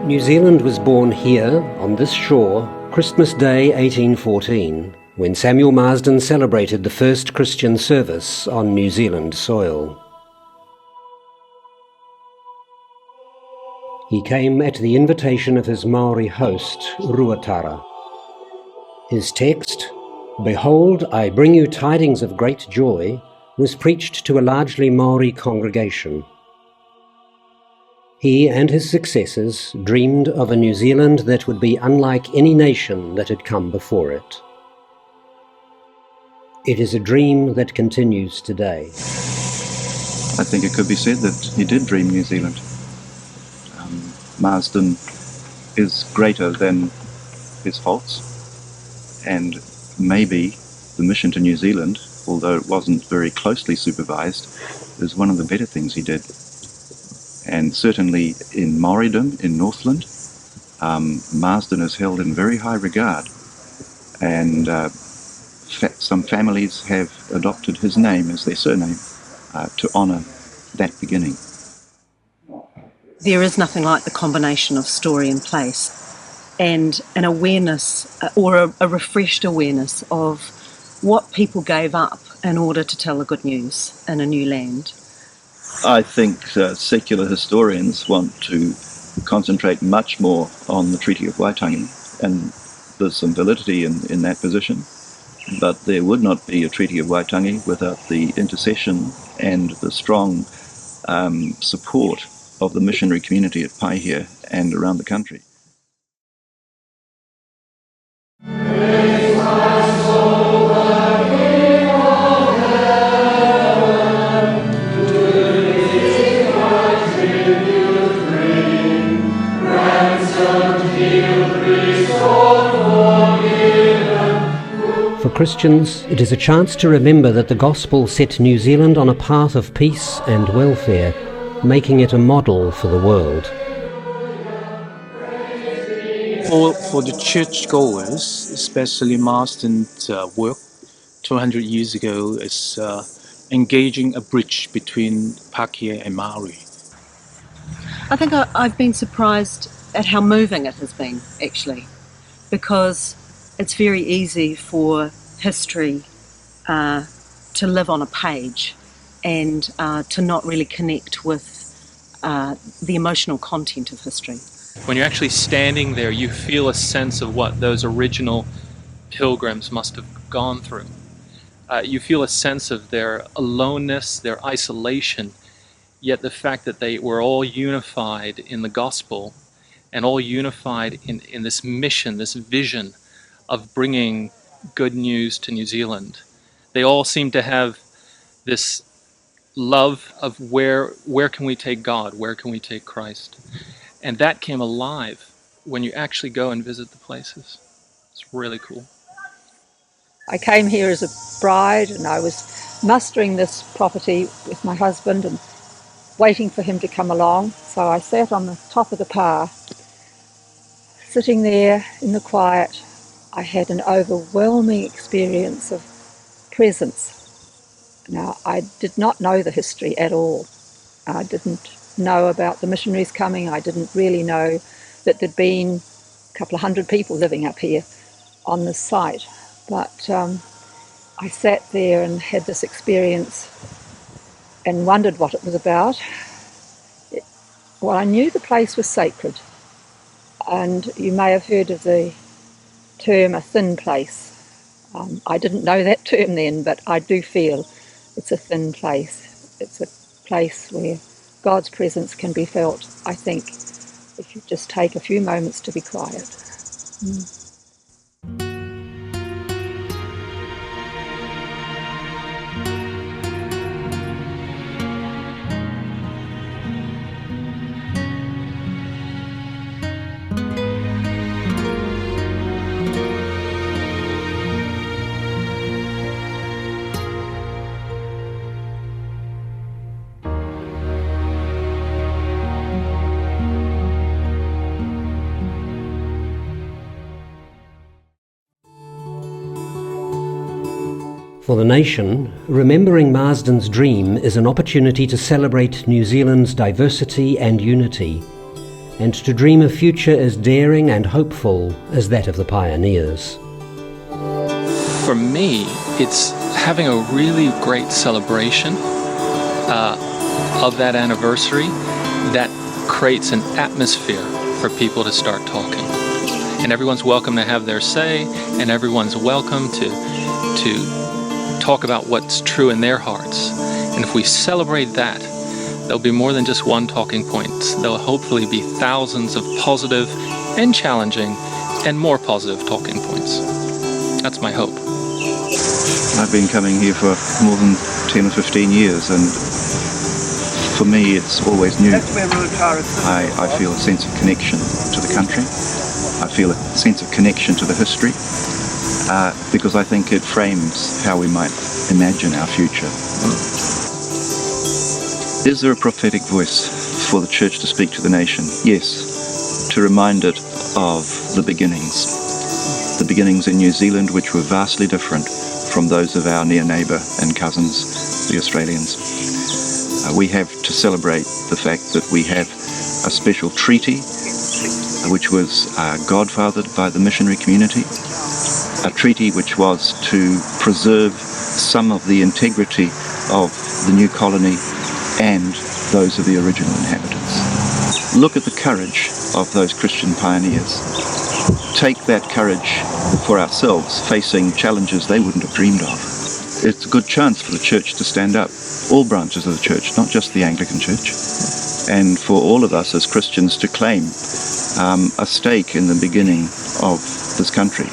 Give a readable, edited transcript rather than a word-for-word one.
New Zealand was born here, on this shore, Christmas Day 1814, when Samuel Marsden celebrated the first Christian service on New Zealand soil. He came at the invitation of his Maori host, Ruatara. His text, "Behold, I bring you tidings of great joy," was preached to a largely Maori congregation. He and his successors dreamed of a New Zealand that would be unlike any nation that had come before it. It is a dream that continues today. I think it could be said that he did dream New Zealand. Marsden is greater than his faults, and maybe the mission to New Zealand, although it wasn't very closely supervised, is one of the better things he did. And certainly in Maoridom, in Northland, Marsden is held in very high regard, and some families have adopted his name as their surname to honour that beginning. There is nothing like the combination of story and place, and an awareness, or a refreshed awareness of what people gave up in order to tell the good news in a new land. I think secular historians want to concentrate much more on the Treaty of Waitangi, and there's some validity in that position. But there would not be a Treaty of Waitangi without the intercession and the strong support of the missionary community at Paihia and around the country. For Christians, it is a chance to remember that the gospel set New Zealand on a path of peace and welfare, making it a model for the world. For the churchgoers, especially Marsden's work 200 years ago, is engaging a bridge between Pakeha and Maori. I think I've been surprised at how moving it has been, actually, because it's very easy for history to live on a page and to not really connect with the emotional content of history. When you're actually standing there, you feel a sense of what those original pilgrims must have gone through. You feel a sense of their aloneness, their isolation, yet the fact that they were all unified in the gospel and all unified in this mission, this vision of bringing good news to New Zealand. They all seem to have this love of where can we take God, where can we take Christ. And that came alive when you actually go and visit the places. It's really cool. I came here as a bride, and I was mustering this property with my husband and waiting for him to come along. So I sat on the top of the pa, sitting there in the quiet. I had an overwhelming experience of presence. Now, I did not know the history at all. I didn't know about the missionaries coming. I didn't really know that there'd been a couple of hundred people living up here on this site. But I sat there and had this experience and wondered what it was about. Well, I knew the place was sacred, and you may have heard of the term a thin place. I didn't know that term then, but I do feel it's a thin place. It's a place where God's presence can be felt, I think, if you just take a few moments to be quiet. For the nation, remembering Marsden's dream is an opportunity to celebrate New Zealand's diversity and unity, and to dream a future as daring and hopeful as that of the pioneers. For me, it's having a really great celebration of that anniversary that creates an atmosphere for people to start talking. And everyone's welcome to have their say, and everyone's welcome to talk about what's true in their hearts. And if we celebrate that, there'll be more than just one talking point. There'll hopefully be thousands of positive and challenging and more positive talking points. That's my hope. I've been coming here for more than 10 or 15 years, and for me it's always new. I feel a sense of connection to the country. I feel a sense of connection to the history, because I think it frames how we might imagine our future. Is there a prophetic voice for the church to speak to the nation? Yes, to remind it of the beginnings in New Zealand, which were vastly different from those of our near neighbour and cousins, the Australians. We have to celebrate the fact that we have a special treaty which was godfathered by the missionary community, a treaty which was to preserve some of the integrity of the new colony and those of the original inhabitants. Look at the courage of those Christian pioneers. Take that courage for ourselves, facing challenges they wouldn't have dreamed of. It's a good chance for the church to stand up, all branches of the church, not just the Anglican Church, and for all of us as Christians to claim a stake in the beginning of this country.